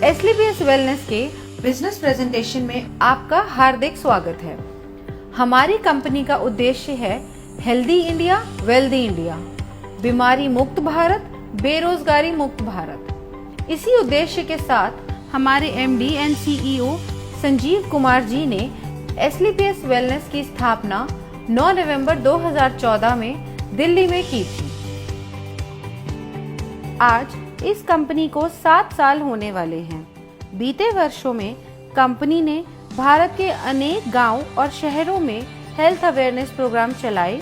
एसलीपीएस wellness के business presentation में आपका हार्दिक स्वागत है। हमारी कंपनी का उद्देश्य है हेल्दी इंडिया, वेल्दी इंडिया, बीमारी मुक्त भारत, बेरोजगारी मुक्त भारत। इसी उद्देश्य के साथ हमारे MD and CEO Sanjeev Kumar ji ने एसलीपीएस वेलनेस की स्थापना 9 नवंबर 2014 में दिल्ली में की थी। आज इस कंपनी को 7 साल होने वाले हैं। बीते वर्षों में कंपनी ने भारत के अनेक गांव और शहरों में हेल्थ अवेयरनेस प्रोग्राम चलाए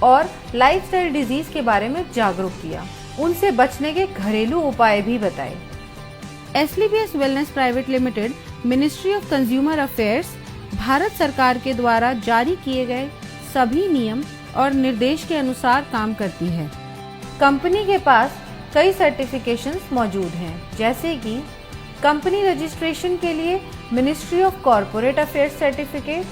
और लाइफस्टाइल डिजीज के बारे में जागरूक किया, उनसे बचने के घरेलू उपाय भी बताए। SLPS wellness private limited ministry of consumer affairs Bharat सरकार के द्वारा जारी किए गए सभी नियम और निर्देश के अनुसार काम करती है। कंपनी के पास कई सर्टिफिकेशंस मौजूद हैं, जैसे कि कंपनी रजिस्ट्रेशन के लिए ministry of corporate affairs certificate,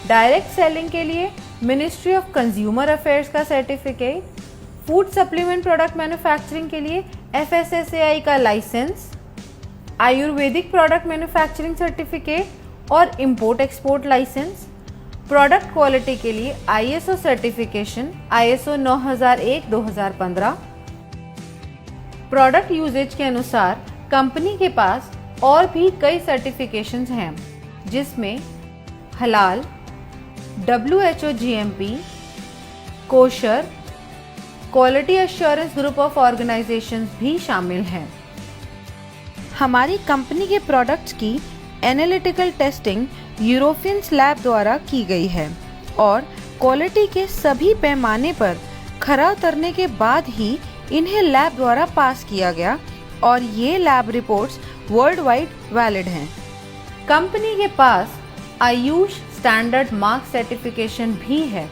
direct selling के लिए मिनिस्ट्री ऑफ कंज्यूमर अफेयर्स का certificate, food supplement product manufacturing के लिए FSSAI का licence, ayurvedic product manufacturing certificate और import export licence, product quality के लिए ISO certification ISO 9001-2015। Product uses के अनुसार कंपनी के पास और भी कई सर्टिफिकेशंस हैं, जिसमें हलाल, WHO GMP, kosher, quality assurance group of organisations भी शामिल हैं। हमारी कंपनी के प्रोडक्ट्स की एनालिटिकल टेस्टिंग यूरोपियन लैब द्वारा की गई है और क्वालिटी के सभी पैमाने पर खरा उतरने के बाद ही इन्हें लैब द्वारा पास किया गया और ये lab reports world wide valid हैं। कंपनी के पास आयुष स्टैंडर्ड मार्क सर्टिफिकेशन भी है,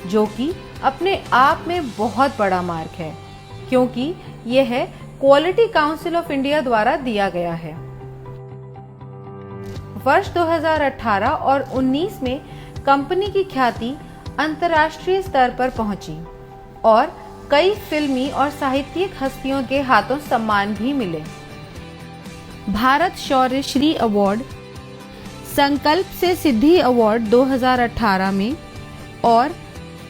जो कि अपने आप में बहुत बड़ा मार्क है, क्योंकि यह क्वालिटी काउंसिल ऑफ इंडिया द्वारा दिया गया है। वर्ष 2018 और 19 में कंपनी की ख्याति अंतर्राष्ट्रीय स्तर पर पहुंची और कई फिल्मी और साहित्यिक हस्तियों के हाथों सम्मान भी मिले। भारत शौर्य श्री अवार्ड, संकल्प से सिद्धि अवार्ड 2018 में और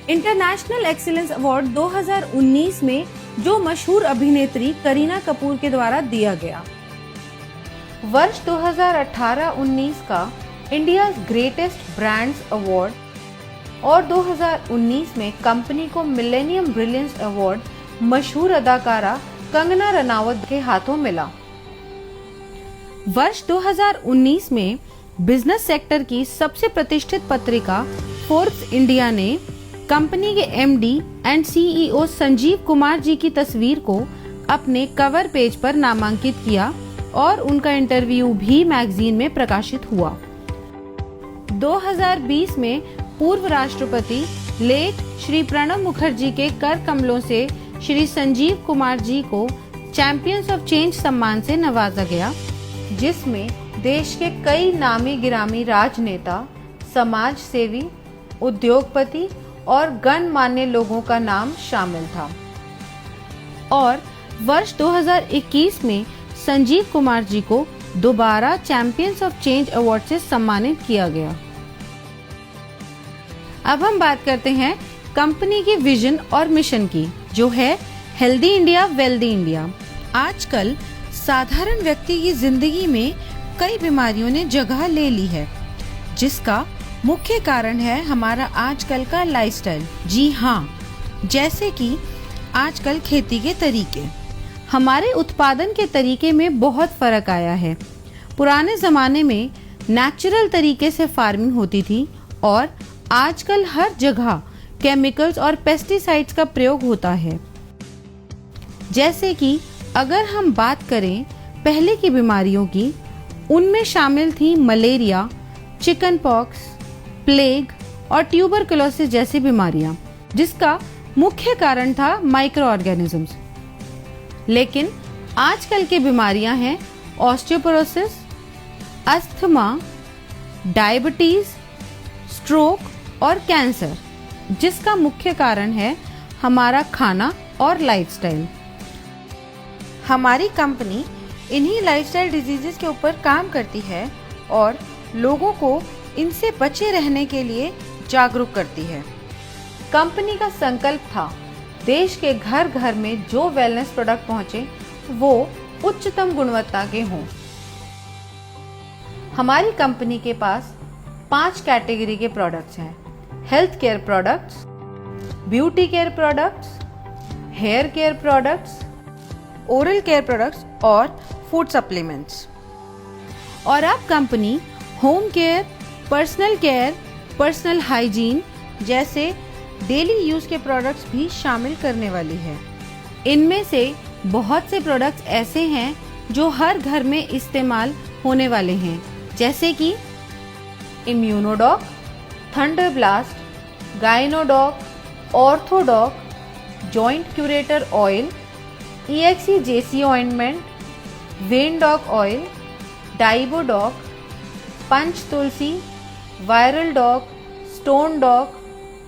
इंटरनेशनल एक्सीलेंस अवार्ड 2019 में जो मशहूर अभिनेत्री करीना कपूर के द्वारा दिया गया। वर्ष 2018-19 का इंडिया ग्रेटेस्ट ब्रांड्स अवार्ड और 2019 में कंपनी को मिलेनियम ब्रिलियंस अवार्ड मशहूर अदाकारा कंगना रनावत के हाथों मिला। वर्ष 2019 में बिजनेस सेक्टर की सबसे प्रतिष्ठित पत्रिका फोर्ब्स इंडिया ने कंपनी के MD and CEO Sanjeev Kumar ji की तस्वीर को अपने कवर पेज पर नामांकित किया और उनका इंटरव्यू भी मैगजीन में प्रकाशित हुआ। 2020 में पूर्व राष्ट्रपति लेट श्री प्रणब मुखर्जी के कर कमलों से श्री संजीव कुमार जी को चैंपियंस ऑफ चेंज सम्मान से नवाजा गया, जिसमें देश के कई नामी गिरामी राजनेता, समाज सेवी, उद्योगपति और गणमान्य लोगों का नाम शामिल था। और वर्ष 2021 में संजीव कुमार जी को दोबारा चैंपियंस ऑफ चेंज अवार्ड से सम्मानित किया गया। अब हम बात करते हैं कंपनी की विजन और मिशन की, जो है हेल्दी इंडिया, वेल्दी इंडिया। आजकल साधारण व्यक्ति की जिंदगी में कई बीमारियों ने जगह ले ली है, जिसका मुख्य कारण है हमारा आजकल का लाइफस्टाइल। जी हाँ, जैसे कि आजकल खेती के तरीके, हमारे उत्पादन के तरीके में बहुत फर्क आया है। पुराने जमाने में नेचुरल तरीके से फार्मिंग होती थी और आजकल हर जगह केमिकल्स और पेस्टिसाइड्स का प्रयोग होता है। जैसे कि अगर हम बात करें पहले की बीमारियों की, उनमें शामिल थी मलेरिया, चिकन पॉक्स, प्लेग और ट्यूबरकुलोसिस जैसी बीमारियां, जिसका मुख्य कारण था माइक्रो ऑर्गेनिजम्स। लेकिन आजकल की बीमारियां हैं ऑस्टियोपोरोसिस, अस्थमा, डायबिटीज, स्ट्रोक और कैंसर, जिसका मुख्य कारण है हमारा खाना और लाइफस्टाइल। हमारी कंपनी इन्हीं लाइफस्टाइल डिजीजेस के ऊपर काम करती है और लोगों को इनसे बचे रहने के लिए जागरूक करती है। कंपनी का संकल्प था देश के घर घर में जो वेलनेस प्रोडक्ट पहुंचे वो उच्चतम गुणवत्ता के हों। हमारी कंपनी के पास 5 कैटेगरी के प्रोडक्ट्स हैं: health care products, beauty care products, hair care products, oral care products और फूड सप्लीमेंट्स। और अब company home care, personal care, personal hygiene जैसे डेली यूज के प्रोडक्ट्स भी शामिल करने वाली है। इनमें से बहुत से प्रोडक्ट्स ऐसे हैं जो हर घर में इस्तेमाल होने वाले हैं, जैसे कि Immunodoc, Thunder Blast, Gynodoc, Orthodoc, Joint Curator oil, EXE-JC ointment, Vendoc oil, Diabodoc, Panch Tulsi, Viral Doc, Stone Doc,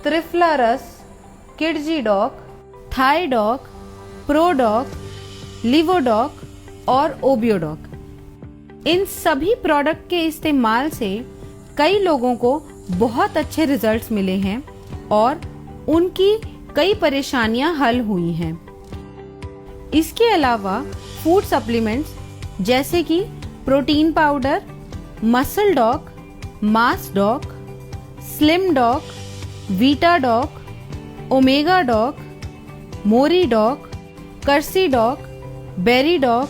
Triphala Ras, Kidzee Doc, Thai Doc, Prodoc, Livodoc और ओबियोडॉक। इन सभी प्रोडक्ट के इस्तेमाल से कई लोगों को बहुत अच्छे रिजल्ट्स मिले हैं और उनकी कई परेशानियां हल हुई हैं। इसके अलावा फूड सप्लीमेंट्स जैसे कि protein powder, Muscle Doc, Mass Doc, Slim Doc, Vita Doc, Omega Doc, Mori Doc, कर्सी डॉक, बेरी डॉक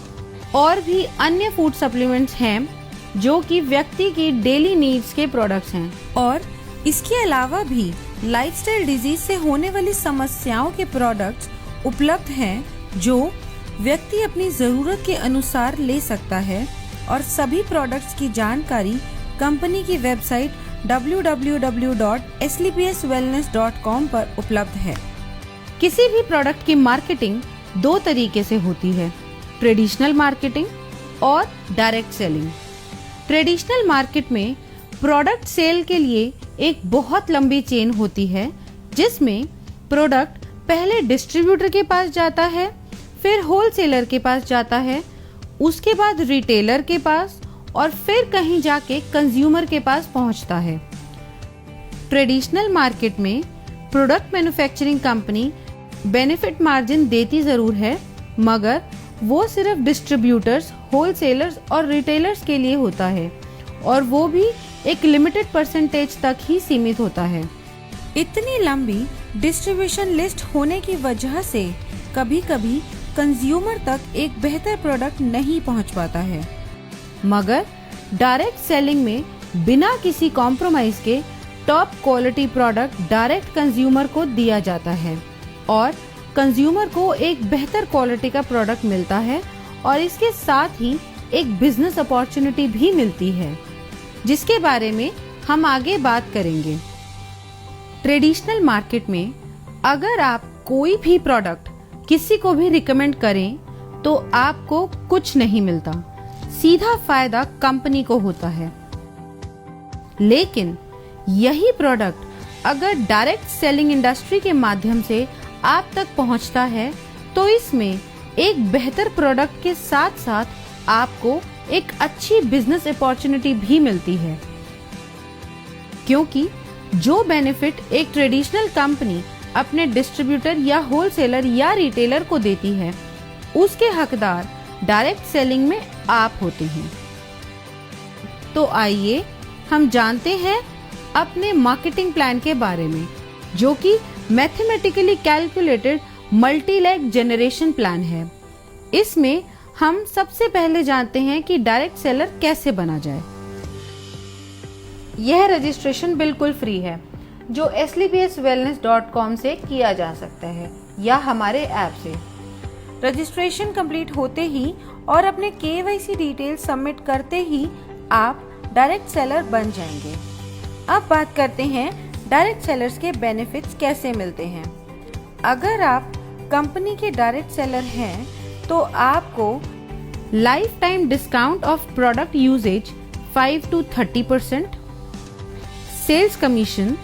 और भी अन्य फूड सप्लीमेंट्स हैं जो कि व्यक्ति की डेली नीड्स के प्रोडक्ट्स हैं। और इसके अलावा भी लाइफस्टाइल डिजीज से होने वाली समस्याओं के प्रोडक्ट्स उपलब्ध हैं जो व्यक्ति अपनी जरूरत के अनुसार ले सकता है। और सभी प्रोडक्ट्स की जानकारी कंपनी की वेबसाइट www.slpswellness.com पर उपलब्ध है। किसी भी प्रोडक्ट की मार्केटिंग 2 तरीके से होती है: ट्रेडिशनल मार्केटिंग और डायरेक्ट सेलिंग। ट्रेडिशनल मार्केट में प्रोडक्ट सेल के लिए एक बहुत लंबी चेन होती है, जिसमें प्रोडक्ट पहले डिस्ट्रीब्यूटर के पास जाता है, फिर होलसेलर के पास जाता है, उसके बाद रिटेलर के पास और फिर कहीं जाके कंज्यूमर के पास पहुंचता है। ट्रेडिशनल मार्केट में product manufacturing company benefit margin देती जरूर है, मगर वो सिर्फ डिस्ट्रीब्यूटर्स, होलसेलर्स और रिटेलर्स के लिए होता है और वो भी एक लिमिटेड परसेंटेज तक ही सीमित होता है। इतनी लंबी डिस्ट्रीब्यूशन लिस्ट होने की वजह से कभी-कभी कंज्यूमर तक एक बेहतर प्रोडक्ट नहीं पहुंच पाता है। मगर डायरेक्ट सेलिंग में बिना किसी कॉम्प्रोमाइज के top quality product direct consumer को दिया जाता है और कंज्यूमर को एक बेहतर क्वालिटी का प्रोडक्ट मिलता है और इसके साथ ही एक बिजनेस अपॉर्चुनिटी भी मिलती है, जिसके बारे में हम आगे बात करेंगे। ट्रेडिशनल मार्केट में अगर आप कोई भी प्रोडक्ट किसी को भी रिकमेंड करें तो आपको कुछ नहीं मिलता, सीधा फायदा कंपनी को होता है। लेकिन यही प्रोडक्ट अगर डायरेक्ट सेलिंग इंडस्ट्री के माध्यम से आप तक पहुंचता है तो इसमें एक बेहतर प्रोडक्ट के साथ साथ आपको एक अच्छी बिजनेस अपॉर्चुनिटी भी मिलती है, क्योंकि जो बेनिफिट एक ट्रेडिशनल कंपनी अपने डिस्ट्रीब्यूटर या होलसेलर या रिटेलर को देती है, उसके हकदार डायरेक्ट सेलिंग में आप होते हैं। तो आइए हम जानते हैं अपने मार्केटिंग प्लान के बारे में, जो कि mathematically calculated multi leg generation plan है। इसमें हम सबसे पहले जानते हैं कि डायरेक्ट सेलर कैसे बना जाए। यह रजिस्ट्रेशन बिल्कुल फ्री है, जो slpswellness.com से किया जा सकता है या हमारे ऐप से। रजिस्ट्रेशन कंप्लीट होते ही और अपने KYC डिटेल सबमिट करते ही आप डायरेक्ट सेलर बन जाएंगे। अब बात करते हैं डायरेक्ट सेलर्स के बेनिफिट्स कैसे मिलते हैं। अगर आप कंपनी के डायरेक्ट सेलर हैं तो आपको life time discount of product uses 5 to 30%, sales commission,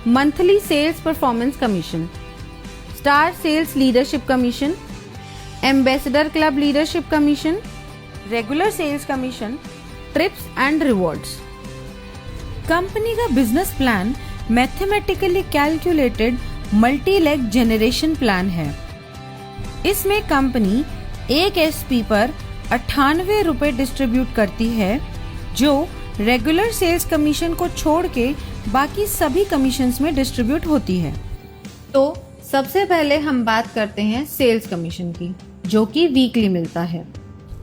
monthly sales performance commission, star sales leadership commission, ambassador club leadership commission, regular sales commission, trips and rewards. Company का business plan mathematically calculated multi leg generation plan है। इसमें company एक SP पर 98 रुपए distribute करती है, जो regular sales commission को छोड़ के बाकी सभी कमीशंस में डिस्ट्रीब्यूट होती है। तो सबसे पहले हम बात करते हैं सेल्स कमीशन की, जो कि वीकली मिलता है,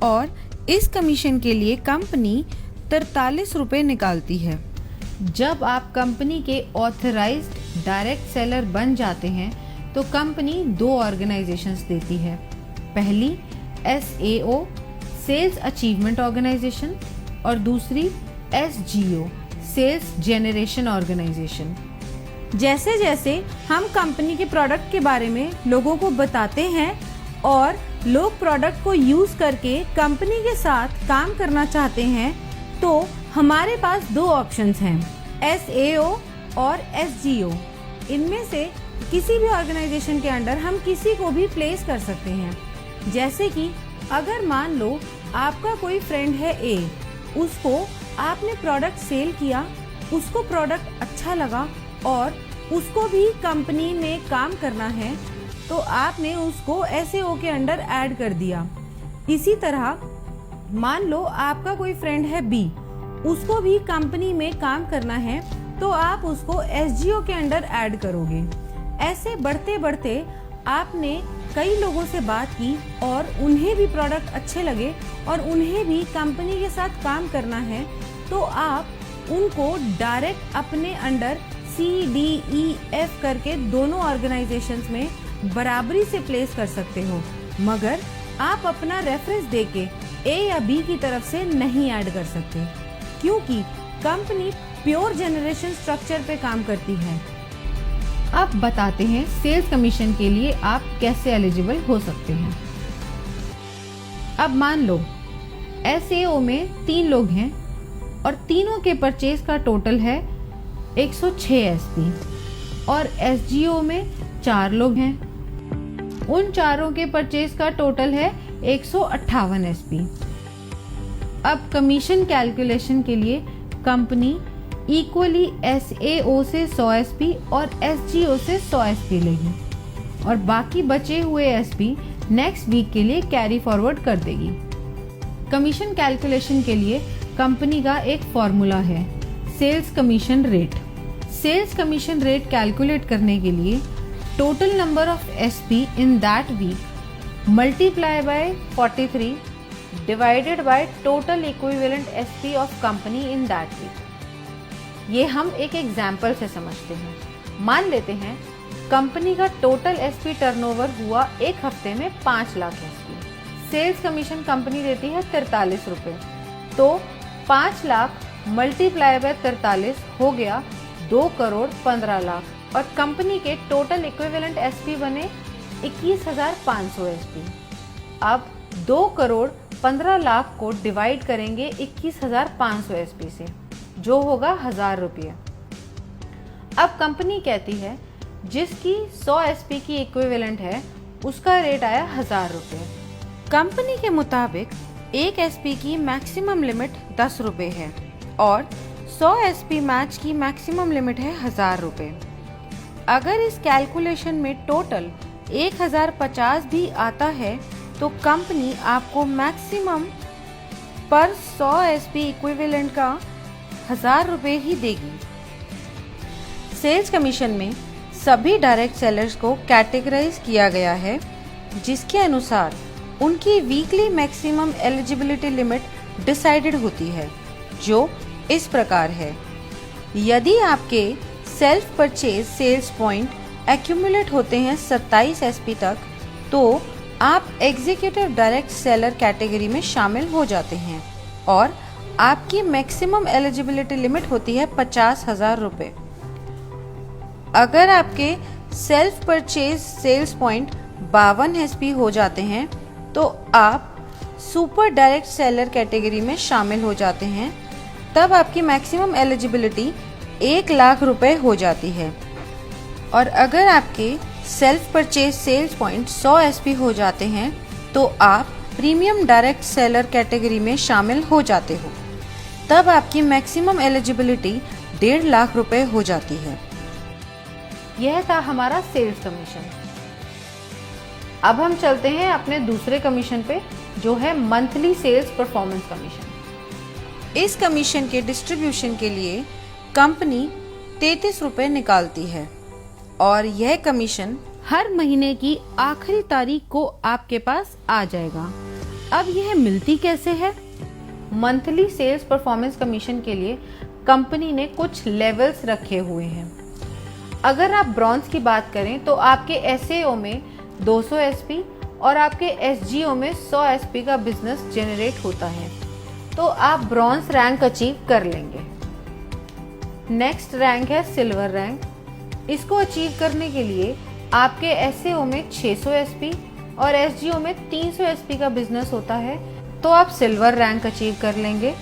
और इस कमीशन के लिए कंपनी 43 रुपए निकालती है। जब आप कंपनी के ऑथराइज्ड डायरेक्ट सेलर बन जाते हैं तो कंपनी 2 ऑर्गेनाइजेशंस देती है। पहली SAO सेल्स अचीवमेंट ऑर्गेनाइजेशन और दूसरी SGO सेल्स जेनरेशन ऑर्गेनाइजेशन। जैसे जैसे हम कंपनी के प्रोडक्ट के बारे में लोगों को बताते हैं और लोग प्रोडक्ट को यूज करके कंपनी के साथ काम करना चाहते हैं, तो हमारे पास 2 ऑप्शंस हैं, SAO और SGO। इनमें से किसी भी ऑर्गेनाइजेशन के अंडर हम किसी को भी प्लेस कर सकते हैं। जैसे कि अगर मान लो आपका कोई फ्रेंड है A, उसको आपने प्रोडक्ट सेल किया, उसको प्रोडक्ट अच्छा लगा और उसको भी कंपनी में काम करना है, तो आपने उसको SAO के अंडर ऐड कर दिया। इसी तरह मान लो आपका कोई फ्रेंड है B, उसको भी कंपनी में काम करना है, तो आप उसको SGO के अंडर ऐड करोगे। ऐसे बढ़ते बढ़ते आपने कई लोगों से बात की और उन्हें भी प्रोडक्ट अच्छे लगे और उन्हें भी कंपनी के साथ काम करना है, तो आप उनको डायरेक्ट अपने अंडर CDEF करके दोनों ऑर्गेनाइजेशंस में बराबरी से प्लेस कर सकते हो, मगर आप अपना रेफरेंस देके A या B की तरफ से नहीं ऐड कर सकते, क्योंकि कंपनी प्योर जनरेशन स्ट्रक्चर पे काम करती है। अब बताते हैं सेल्स कमीशन के लिए आप कैसे एलिजिबल हो सकते हैं। अब मान लो SAO में 3 लोग हैं और तीनों के परचेज का टोटल है 106 SP, और SGO में 4 लोग हैं, उन चारों के परचेज का टोटल है 158 SP। अब कमीशन कैलकुलेशन के लिए कंपनी इक्वली SAO से 100 SP और SGO से 100 SP लेगी और बाकी बचे हुए SP नेक्स्ट वीक के लिए कैरी फॉरवर्ड कर देगी। कमीशन कैलकुलेशन के लिए कंपनी का एक फॉर्मूला है, sales commission rate. Sales commission rate calculate करने के लिए total number of SP in that week multiply by 43 divided by total equivalent SP of company in that week. ये हम एक एग्जाम्पल से समझते हैं। मान लेते हैं कंपनी का टोटल SP टर्नओवर हुआ एक हफ्ते में 5 lakh SP। Sales commission company देती है 43 रुपए, तो 5 लाख मल्टीप्लाई बाय 43 हो गया 2 करोड़ 15 लाख और कंपनी के टोटल इक्विवेलेंट SP बने 21,500 SP। अब 2 करोड़ 15 लाख को डिवाइड करेंगे 21,500 SP से, जो होगा 1000 रुपये। अब कंपनी कहती है जिसकी 100 SP की इक्विवेलेंट है उसका रेट आया 1000 रुपये। कंपनी के मुताबिक एक SP की मैक्सिमम लिमिट 10 रुपये है और 100 SP मैच की मैक्सिमम लिमिट है 1000 रुपये। अगर इस कैलकुलेशन में टोटल 1050 भी आता है तो कंपनी आपको मैक्सिमम पर 100 SP इक्विवेलेंट का 1000 रुपये ही देगी। सेल्स कमीशन में सभी डायरेक्ट सेलर्स को कैटेगराइज किया गया है, जिसके अनुसार उनकी weekly maximum eligibility limit decided होती है, जो इस प्रकार है। यदि आपके self purchase sales point accumulate होते हैं 27 SP तक, तो आप एग्जीक्यूटिव डायरेक्ट सेलर कैटेगरी में शामिल हो जाते हैं और आपकी मैक्सिमम एलिजिबिलिटी लिमिट होती है 50,000 रुपये। अगर आपके self purchase sales point 52 SP हो जाते हैं तो आप सुपर डायरेक्ट सेलर कैटेगरी में शामिल हो जाते हैं। तब आपकी मैक्सिमम एलिजिबिलिटी 1 लाख रुपए हो जाती है। और अगर आपके self purchase sales point 100 SP हो जाते हैं तो आप प्रीमियम डायरेक्ट सेलर कैटेगरी में शामिल हो जाते हो। तब आपकी मैक्सिमम एलिजिबिलिटी 1.5 लाख रुपए हो जाती है। यह था हमारा सेल्स कमीशन। अब हम चलते हैं अपने दूसरे कमीशन पे, जो है मंथली सेल्स परफॉर्मेंस कमीशन। इस कमीशन के डिस्ट्रीब्यूशन के लिए कंपनी 33 रुपए निकालती है और यह कमीशन हर महीने की आखिरी तारीख को आपके पास आ जाएगा। अब यह मिलती कैसे है? मंथली सेल्स परफॉर्मेंस कमीशन के लिए कंपनी ने कुछ लेवल्स रखे हुए हैं। अगर आप ब्रॉन्ज की बात करें तो आपके एसएओ में 200 एसपी और आपके एसजीओ में 100 एसपी का बिजनेस जनरेट होता है, तो आप ब्रॉन्ज रैंक अचीव कर लेंगे। नेक्स्ट रैंक है सिल्वर रैंक। इसको अचीव करने के लिए आपके एसएओ में 600 एसपी और एसजीओ में 300 एसपी का बिजनेस होता है, तो आप सिल्वर रैंक अचीव कर लेंगे।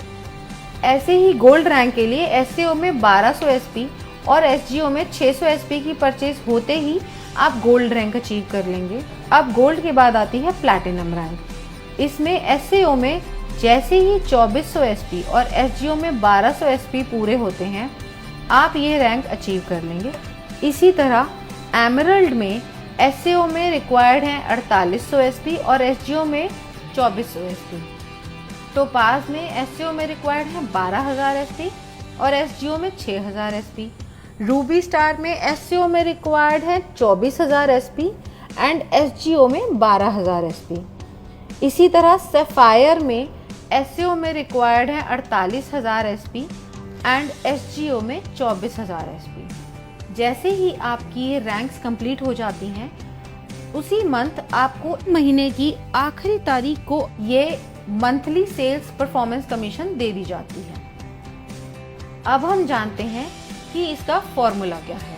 ऐसे ही गोल्ड रैंक के लिए एसएओ में 1200 एसपी और एसजीओ में 600 एसपी की परचेज होते ही आप गोल्ड रैंक अचीव कर लेंगे। अब गोल्ड के बाद आती है प्लैटिनम रैंक। इसमें एसएओ में जैसे ही 2400 एसपी और एसजीओ में 1200 एसपी पूरे होते हैं, आप ये रैंक अचीव कर लेंगे। इसी तरह एमरल्ड में एसएओ में रिक्वायर्ड है 4800 एसपी और एसजीओ में 2400 एसपी। टोपाज में एसएओ में रिक्वायर्ड है 12000 एसपी और एसजीओ में 6000 एसपी। रूबी स्टार में एसएओ में रिक्वायर्ड है 24000 एसपी एंड एसजीओ में 12000 एसपी। इसी तरह सैफायर में एसएओ में रिक्वायर्ड है 48000 एसपी एंड एसजीओ में 24000 एसपी। जैसे ही आपकी ये रैंक्स कंप्लीट हो जाती हैं, उसी मंथ आपको महीने की आखिरी तारीख को ये मंथली सेल्स परफॉर्मेंस कमीशन दे दी जाती है। अब हम जानते हैं कि इसका फॉर्मूला क्या है।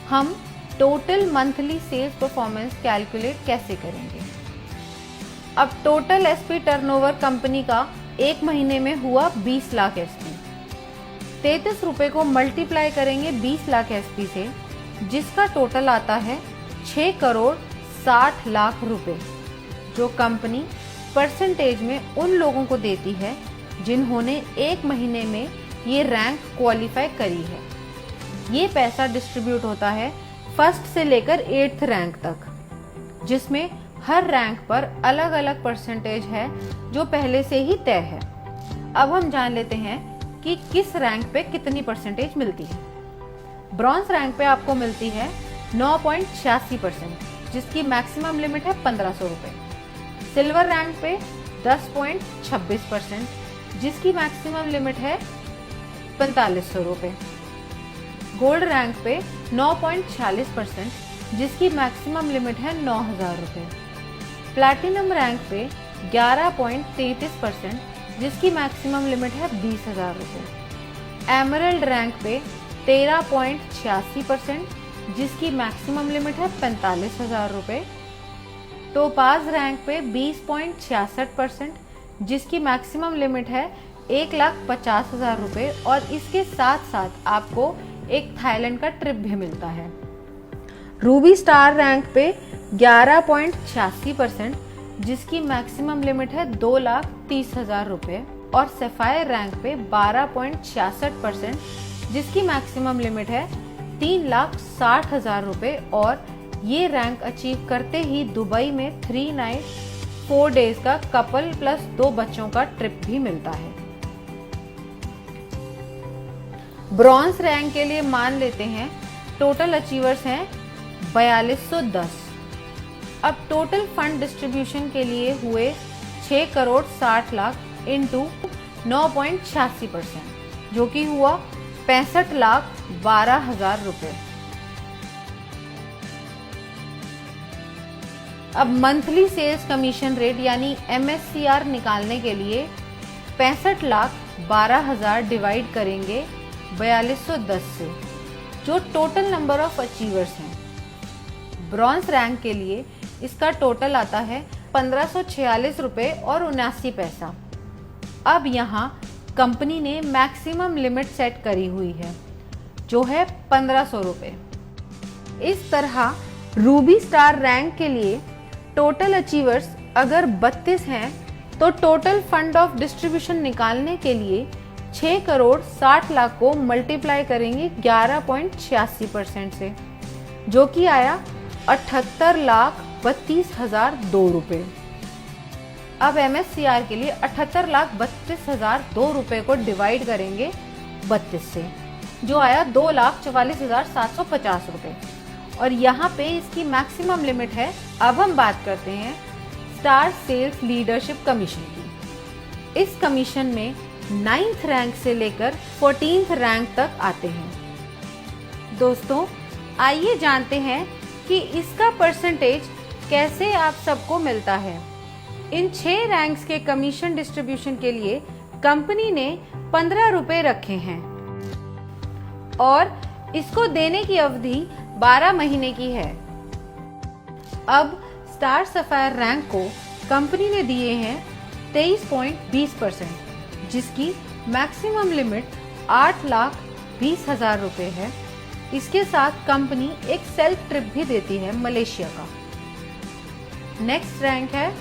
हम total monthly sales performance calculate कैसे करेंगे? अब टोटल एसपी टर्नओवर कंपनी का एक महीने में हुआ 20 लाख एसपी। 33 रुपए को मल्टीप्लाई करेंगे 20 लाख एसपी से, जिसका टोटल आता है 6 करोड़ 60 लाख रुपए, जो कंपनी परसेंटेज में उन लोगों को देती है जिन्होंने एक महीने में ये रैंक क्वालिफाई करी है। ये पैसा डिस्ट्रीब्यूट होता है फर्स्ट से लेकर 8th रैंक तक, जिसमें हर रैंक पर अलग अलग परसेंटेज है जो पहले से ही तय है। अब हम जान लेते हैं कि किस रैंक पे कितनी परसेंटेज मिलती है। ब्रॉन्ज रैंक पे आपको मिलती है 9.86%, जिसकी मैक्सिमम लिमिट है 1500 रुपए। सिल्वर रैंक पे 10.26%, जिसकी मैक्सिमम लिमिट है 4500 रुपए। गोल्ड रैंक पे 9.46%, जिसकी मैक्सिमम लिमिट है 9000 रुपए। प्लैटिनम रैंक पे 11.33%, जिसकी मैक्सिमम लिमिट है 20000 रुपए। एमरल्ड रैंक पे 13.86%, जिसकी मैक्सिमम लिमिट है 45000 रुपए। टोपाज रैंक पे 20.66%, जिसकी मैक्सिमम लिमिट है 1,50,000 रुपए और इसके साथ साथ आपको एक थाईलैंड का ट्रिप भी मिलता है। रूबी स्टार रैंक पे 11.86%, जिसकी मैक्सिमम लिमिट है 2,30,000 रुपए और सैफायर रैंक पे 12.66%, जिसकी मैक्सिमम लिमिट है 3,60,000 रुपए और ये रैंक अचीव करते ही दुबई में 3 नाइट 4 डेज का कपल प्लस 2 बच्चों का ट्रिप भी मिलता है। ब्रॉन्ज रैंक के लिए मान लेते हैं टोटल अचीवर्स हैं 4210। अब टोटल फंड डिस्ट्रीब्यूशन के लिए हुए 6 करोड़ 60 लाख इंटू 9.86%, जो कि हुआ 65,12,000 रुपए। अब मंथली सेल्स कमीशन रेट यानी MSCR निकालने के लिए 65,12,000 डिवाइड करेंगे 4210 से, जो टोटल नंबर ऑफ अचीवर्स हैं। ब्रॉन्ज रैंक के लिए इसका टोटल आता है 1546 रुपए और 79 पैसा। अब यहाँ कंपनी ने मैक्सिमम लिमिट सेट करी हुई है, जो है 1500 रुपए। इस तरह रूबी स्टार रैंक के लिए टोटल अचीवर्स अगर 32 हैं तो टोटल फंड ऑफ डिस्ट्रीब्यूशन निकालने के लिए 6 करोड़ 60 लाख को मल्टीप्लाई करेंगे 11.86% से, जो कि आया 78,32,002 रुपये। अब MSCR के लिए 78,32,002 रुपये को डिवाइड करेंगे 32 से, जो आया 2,44,750 रुपये। और यहाँ पे इसकी मैक्सिमम लिमिट है। अब हम बात करते हैं स्टार सेल्स लीडरशिप कमीशन की। इस कमीशन में 9th रैंक से लेकर 14th रैंक तक आते हैं। दोस्तों, आइए जानते हैं कि इसका परसेंटेज कैसे आप सबको मिलता है। इन 6 रैंक्स के कमीशन डिस्ट्रीब्यूशन के लिए कंपनी ने 15 रुपए रखे हैं और इसको देने की अवधि 12 महीने की है। अब स्टार सफायर रैंक को कंपनी ने दिए हैं 23.20%, जिसकी मैक्सिमम लिमिट 8,20,000 रुपए है। इसके साथ कंपनी एक सेल्फ ट्रिप भी देती है मलेशिया का। नेक्स्ट रैंक है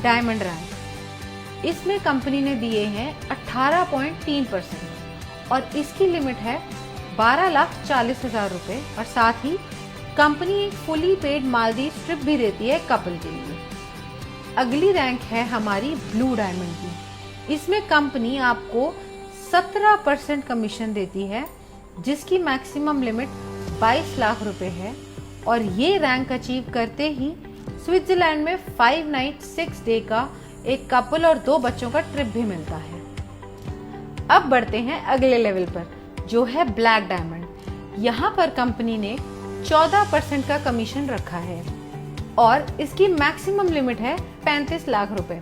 डायमंड रैंक। इसमें कंपनी ने दिए हैं 18.3% और इसकी लिमिट है 12,40,000 रुपए। और साथ ही कंपनी एक फुली पेड मालदीव ट्रिप भी देती है कपल के लिए। अगली रैंक है हमारी ब्लू डायमंड की। इसमें कंपनी आपको 17% कमीशन देती है, जिसकी मैक्सिमम लिमिट 22 लाख रुपए है। और ये रैंक अचीव करते ही स्विट्जरलैंड में 5 नाइट 6 डे का एक कपल और 2 बच्चों का ट्रिप भी मिलता है। अब बढ़ते हैं अगले लेवल पर, जो है ब्लैक डायमंड। यहाँ पर कंपनी ने 14% का कमीशन रखा है और इसकी मैक्सिमम लिमिट है 35 लाख रुपए।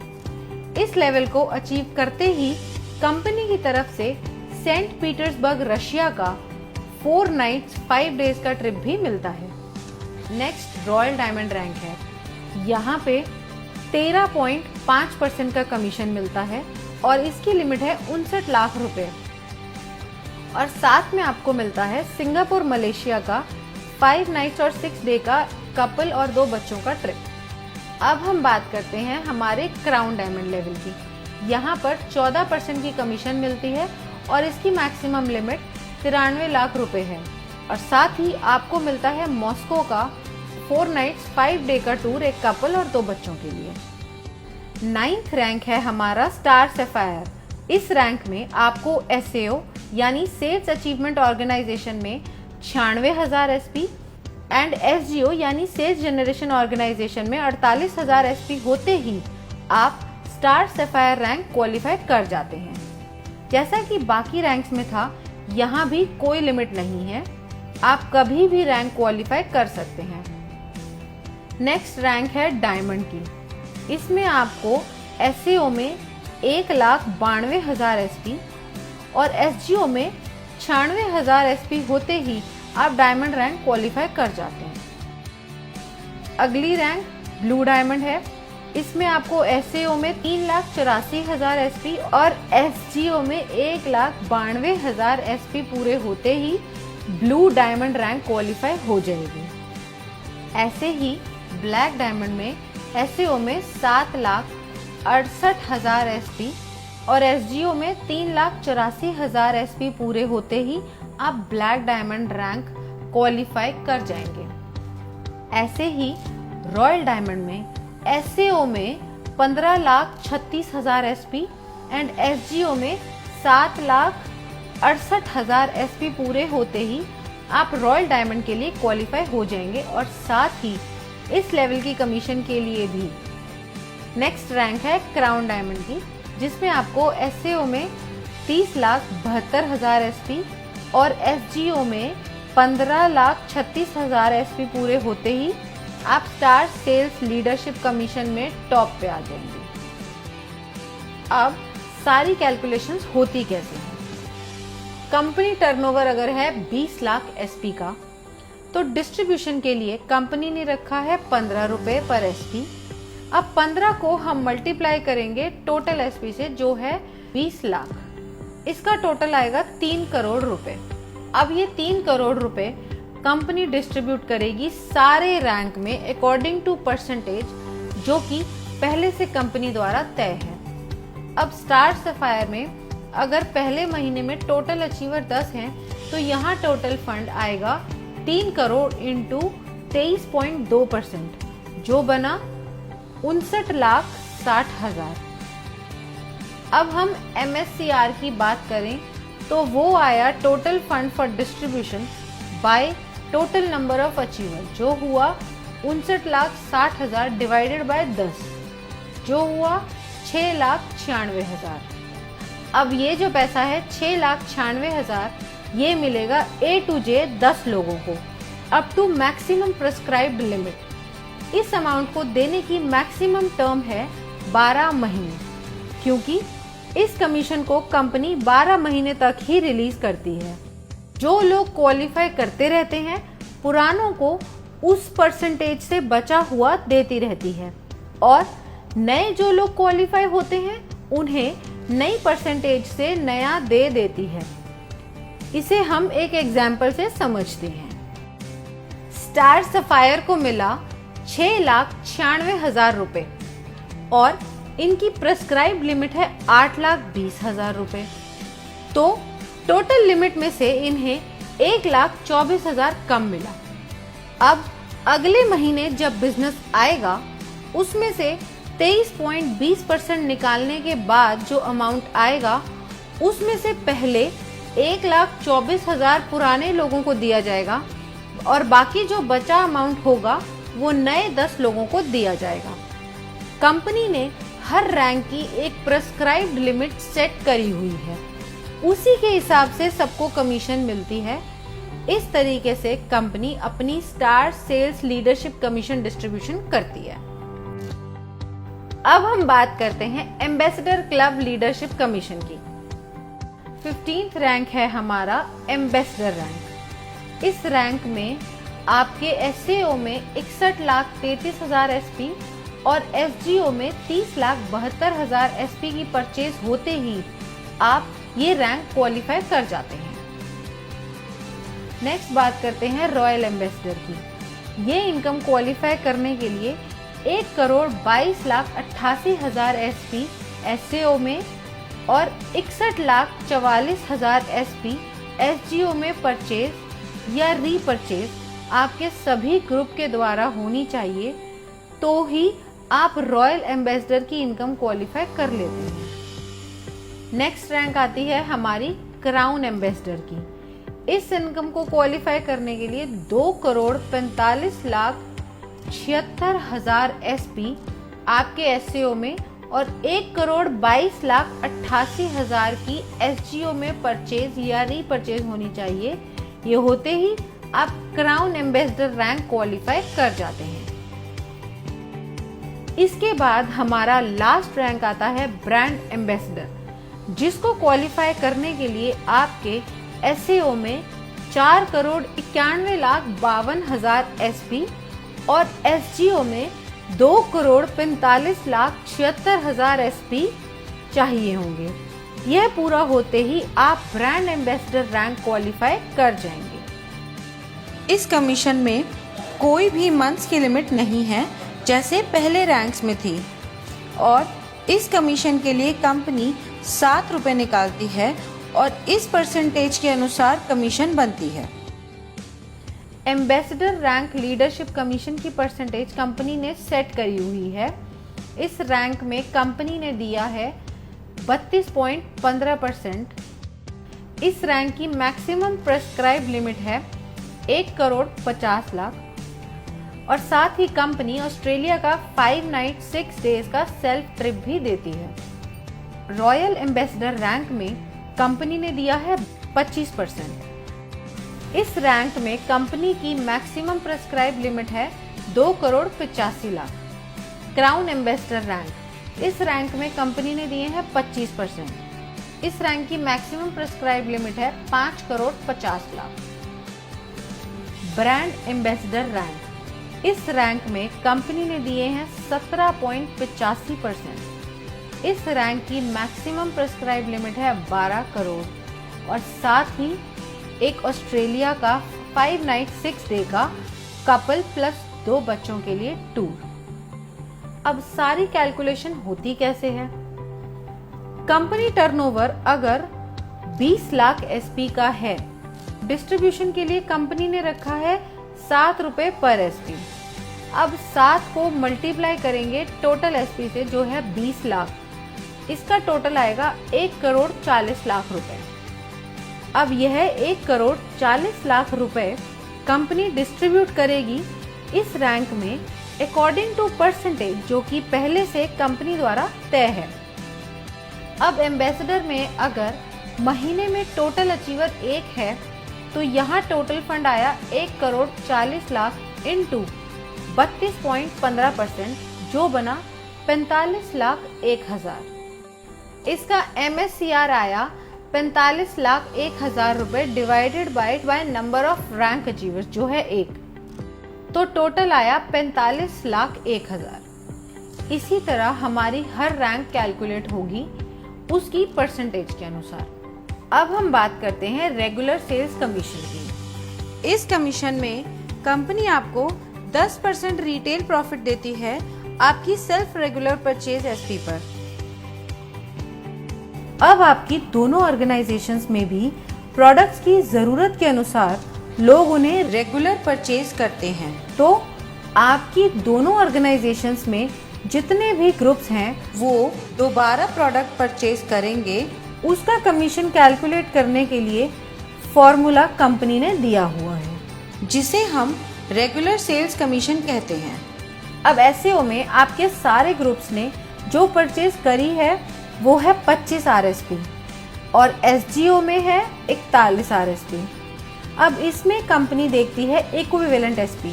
इस लेवल को अचीव करते ही कंपनी की तरफ से सेंट पीटर्सबर्ग रशिया का 4 नाइट्स 5 डेज का ट्रिप भी मिलता है। नेक्स्ट रॉयल डायमंड रैंक है। यहाँ पे 13.5% का कमीशन मिलता है और इसकी लिमिट है 59 लाख रुपए। और साथ में आपको मिलता है सिंगापुर मलेशिया का 5 नाइट्स और 6 डे का कपल और 2 बच्चों का ट्रिप। अब हम बात करते हैं हमारे क्राउन डायमंड लेवल की। यहाँ पर 14% की कमीशन मिलती है और इसकी मैक्सिमम लिमिट 93 लाख रुपए है। और साथ ही आपको मिलता है मॉस्को का 4 नाइट्स 5 डे का टूर एक कपल और 2 बच्चों के लिए। 9th रैंक है हमारा स्टार सफायर। इस रैंक में आपको SAO यानी सेल्स अचीवमेंट ऑर्गेनाइजेशन में 96,000 SP एंड SGO यानी सेल्स जनरेशन ऑर्गेनाइजेशन में 48,000 SP होते ही आप स्टार सफायर रैंक क्वालिफाइड कर जाते हैं। जैसा कि बाकी रैंक्स में था, यहाँ भी कोई लिमिट नहीं है, आप कभी भी रैंक क्वालिफाई कर सकते हैं। नेक्स्ट रैंक है डायमंड की। इसमें आपको SAO में 1,92,000 SP और SGO में 96,000 SP होते ही आप डायमंड रैंक क्वालिफाई कर जाते हैं। अगली रैंक ब्लू डायमंड है। इसमें आपको SAO में 3,84,000 SP और SGO में 1,92,000 SP पूरे होते ही ब्लू डायमंड रैंक क्वालिफाई हो जाएगी। ऐसे ही ब्लैक डायमंड में SAO में 7,68,000 SP और SGO में 3,84,000 SP पूरे होते ही आप ब्लैक डायमंड रैंक क्वालिफाई कर जाएंगे। ऐसे ही रॉयल डायमंड में SAO में 15,36,000 SP एंड SGO में 7,68,000 SP पूरे होते ही आप रॉयल डायमंड के लिए क्वालिफाई हो जाएंगे और साथ ही इस लेवल की कमीशन के लिए भी। नेक्स्ट रैंक है क्राउन डायमंड की, जिसमें आपको SAO में 30,72,000 SP और SGO में 15,36,000 SP पूरे होते ही आप स्टार सेल्स लीडरशिप कमीशन में टॉप पे आ जाएंगे। अब सारी कैलकुलेशंस होती कैसे हैं। कंपनी टर्नओवर अगर है 20 लाख SP का, तो डिस्ट्रीब्यूशन के लिए कंपनी ने रखा है 15 रुपए पर SP। अब 15 को हम मल्टीप्लाई करेंगे टोटल SP से, जो है 20 लाख। इसका टोटल आएगा 3 करोड़ रुपए। अब ये 3 करोड़ रुपए कंपनी डिस्ट्रीब्यूट करेगी सारे रैंक में अकॉर्डिंग टू परसेंटेज, जो कि पहले से कंपनी द्वारा तय है। अब स्टार सफायर में अगर पहले महीने में टोटल अचीवर 10 हैं तो यहाँ टोटल फंड आएगा 3 करोड़ इंटू 23.2%, जो बना 59,60,000। अब हम MSCR की बात करें तो वो आया total fund for distribution by total number of achiever, जो हुआ 59,60,000 डिवाइडेड बाय 10, जो हुआ 6,96,000। अब ये जो पैसा है 6,96,000 ये मिलेगा A to J 10 लोगों को up to maximum prescribed limit. इस अमाउंट को देने की मैक्सिमम टर्म है 12 महीने, क्योंकि इस कमीशन को कंपनी 12 महीने तक ही रिलीज करती है। जो लोग क्वालिफाई करते रहते हैं पुरानों को उस परसेंटेज से बचा हुआ देती रहती है, और नए जो लोग क्वालिफाई होते हैं उन्हें नई परसेंटेज से नया दे देती है। इसे हम एक एग्जाम्पल से समझते हैं। स्टार सफायर को मिला 6,96,000 रुपए और इनकी प्रेस्क्राइब लिमिट है 8,20,000 रुपए, तो टोटल लिमिट में से इन्हें 1,24,000 कम मिला। अब अगले महीने जब बिजनेस आएगा उसमें से 23.20% निकालने के बाद जो अमाउंट आएगा उसमें से पहले 1,24,000 पुराने लोगों को दिया जाएगा और बाकी जो बचा अमाउंट होगा वो नए 10 लोगों को दिया जाएगा। कंपनी ने हर रैंक की एक प्रेस्क्राइब्ड लिमिट सेट करी हुई है, उसी के हिसाब से सबको कमीशन मिलती है। इस तरीके से कंपनी अपनी star sales leadership commission distribution करती है। अब हम बात करते हैं एम्बेसडर क्लब लीडरशिप कमीशन की। 15th रैंक है हमारा एम्बेसडर रैंक। इस रैंक में आपके SAO में 61,33,000 SP और SGO में 30,72,000 SP की परचेज होते ही आप ये रैंक क्वालिफाई कर जाते हैं। नेक्स्ट बात करते हैं रॉयल एम्बेसडर की। ये इनकम क्वालिफाई करने के लिए 1,22,88,000 SP SAO में और 61,44,000 SP SGO में परचेज या रीपरचेज आपके सभी ग्रुप के द्वारा होनी चाहिए, तो ही आप रॉयल एम्बेसडर की इनकम क्वालिफाई कर लेते हैं। नेक्स्ट रैंक आती है हमारी क्राउन एम्बेसडर की। इस इनकम को क्वालिफाई करने के लिए 2,45,76,000 SP आपके SAO में और 1,22,88,000 की SGO में परचेज या रीपरचेज होनी चाहिए। ये होते ही आप क्राउन एम्बेसडर रैंक क्वालिफाई कर जाते हैं। इसके बाद हमारा लास्ट रैंक आता है ब्रांड एम्बेसडर, जिसको क्वालिफाई करने के लिए आपके SAO में 4,91,52,000 SP और SGO में 2,45,76,000 SP चाहिए होंगे। यह पूरा होते ही आप ब्रांड एम्बेसडर रैंक क्वालिफाई कर जाएंगे। इस कमीशन में कोई भी मंथ्स की लिमिट नहीं है जैसे पहले रैंक्स में थी, और इस कमीशन के लिए कंपनी 7 रुपये निकालती है और इस परसेंटेज के अनुसार कमीशन बनती है। एम्बेसडर रैंक लीडरशिप कमीशन की परसेंटेज कंपनी ने सेट करी हुई है। इस रैंक में कंपनी ने दिया है 32.15%। इस रैंक की मैक्सिमम प्रेस्क्राइब लिमिट है 1,50,00,000 और साथ ही कंपनी ऑस्ट्रेलिया का 5 नाइट 6 डेज का सेल्फ ट्रिप भी देती है। रॉयल एम्बेसडर रैंक में कंपनी ने दिया है 25%। इस रैंक में कंपनी की मैक्सिमम प्रेस्क्राइब लिमिट है 2,85,00,000। क्राउन एम्बेसडर रैंक, इस रैंक में कंपनी ने दिए हैं 25%। इस रैंक की मैक्सिमम प्रेस्क्राइब लिमिट है 5,50,00,000। ब्रांड एम्बेसडर रैंक, इस रैंक में कंपनी ने दिए हैं 17.85%। इस रैंक की मैक्सिमम प्रेस्क्राइब लिमिट है 12 करोड़ और साथ ही एक ऑस्ट्रेलिया का 5 नाइट 6 डे का कपल प्लस 2 बच्चों के लिए टूर। अब सारी कैलकुलेशन होती कैसे है? कंपनी टर्नओवर अगर 20 लाख एसपी का है, डिस्ट्रीब्यूशन के लिए कंपनी ने रखा है 7 रुपए पर एसपी। अब 7 को मल्टीप्लाई करेंगे टोटल एसपी से जो है 20 लाख, इसका टोटल आएगा 1 करोड़ 40 लाख रुपए। अब यह 1 करोड़ 40 लाख रुपए कंपनी डिस्ट्रीब्यूट करेगी इस रैंक में अकॉर्डिंग टू परसेंटेज जो कि पहले से कंपनी द्वारा तय है। अब एम्बेसडर में अगर महीने में टोटल अचीवर 1 है तो यहाँ टोटल फंड आया 1 करोड़ 40 लाख इंटू 32.15% जो बना 45 लाख 1,000। इसका MSCR आया 45 लाख 1,000 रुपए divided by number of rank achievers जो है 1, तो टोटल आया 45 लाख 1,000। इसी तरह हमारी हर रैंक कैलकुलेट होगी उसकी परसेंटेज के अनुसार। अब हम बात करते हैं रेगुलर सेल्स कमीशन की। इस कमीशन में कंपनी आपको 10% रिटेल प्रॉफिट देती है आपकी सेल्फ रेगुलर परचेज एसपी पर। अब आपकी दोनों ऑर्गेनाइजेशंस में भी प्रोडक्ट्स की जरूरत के अनुसार लोग उन्हें रेगुलर परचेज करते हैं, तो आपकी दोनों ऑर्गेनाइजेशंस में जितने भी ग्रुप्स हैं वो दोबारा प्रोडक्ट परचेज करेंगे, उसका कमीशन कैलकुलेट करने के लिए फॉर्मूला कंपनी ने दिया हुआ है जिसे हम रेगुलर सेल्स कमीशन कहते हैं। अब एसईओ में आपके सारे ग्रुप्स ने जो परचेज करी है वो है 25 आरएसपी और एसजीओ में है 41 आरएसपी। अब इसमें कंपनी देखती है इक्विवेलेंट एसपी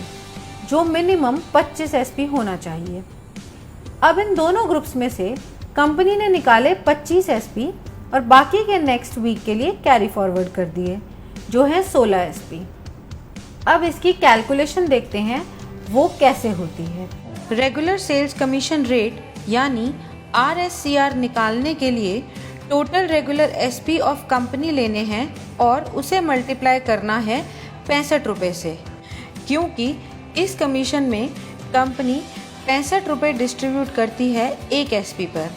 जो मिनिमम 25 एसपी होना चाहिए। अब इन दोनों ग्रुप्स में से कंपनी ने निकाले 25 एसपी और बाकी के नेक्स्ट वीक के लिए कैरी फॉरवर्ड कर दिए जो है 16 एसपी। अब इसकी कैलकुलेशन देखते हैं वो कैसे होती है। रेगुलर सेल्स कमीशन रेट यानी RSCR निकालने के लिए total regular SP of company लेने हैं और उसे मल्टीप्लाई करना है 65 रुपये से, क्योंकि इस कमीशन में कंपनी 65 रुपये डिस्ट्रीब्यूट करती है एक एसपी पर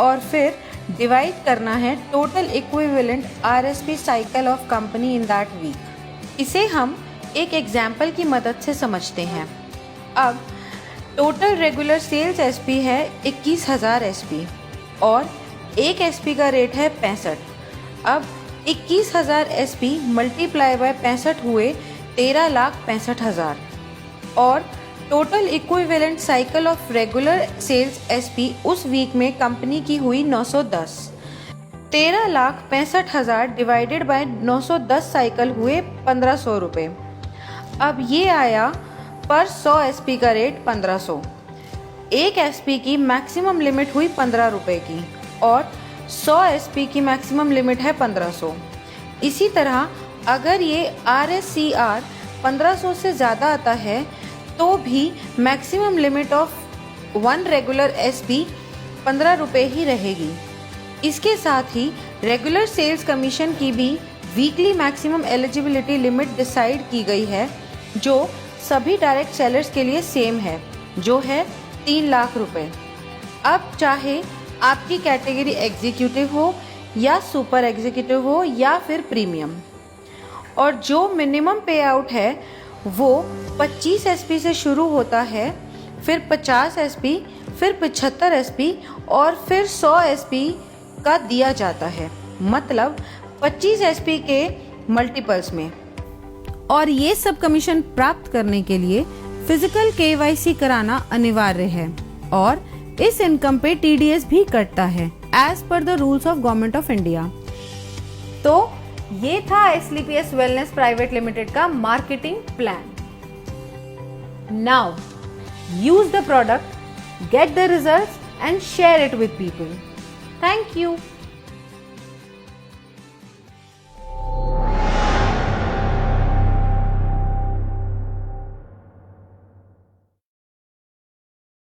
और फिर डिवाइड करना है total equivalent RSP cycle of company in that week. इसे हम एक एग्जाम्पल की मदद से समझते हैं। अब टोटल रेगुलर सेल्स एसपी है 21,000 एसपी और एक एसपी का रेट है 65। अब 21,000 एसपी मल्टीप्लाई बाय 65 हुए 13,65,000 और total equivalent cycle of regular sales SP उस वीक में कंपनी की हुई 910। 13,65,000 डिवाइडेड बाय 910 साइकिल हुए 1,500 रुपये। अब ये आया पर 100 एसपी का रेट 1,500। एक एसपी की मैक्सिमम लिमिट हुई 15 रुपये की और 100 एसपी की मैक्सिमम लिमिट है 1,500। इसी तरह अगर ये RSCR 1,500 से ज़्यादा आता है तो भी maximum limit of 1 regular SP 15 रुपये ही रहेगी। इसके साथ ही रेगुलर सेल्स कमीशन की भी weekly maximum eligibility limit decide की गई है जो सभी डायरेक्ट सेलर्स के लिए सेम है जो है 3 लाख रुपए। अब चाहे आपकी कैटेगरी एग्जीक्यूटिव हो या सुपर एग्जीक्यूटिव हो या फिर प्रीमियम, और जो मिनिमम पे आउट है वो 25 एसपी से शुरू होता है, फिर 50 एसपी, फिर 75 एसपी और फिर 100 एसपी का दिया जाता है, मतलब 25 एसपी के मल्टीपल्स में। और ये सब कमीशन प्राप्त करने के लिए फिजिकल KYC कराना अनिवार्य है और इस इनकम पे TDS भी कटता है as per the rules of government of India. तो ये था SLPS वेलनेस प्राइवेट लिमिटेड का marketing plan. Now use the product, get the results and share it with people. Thank you.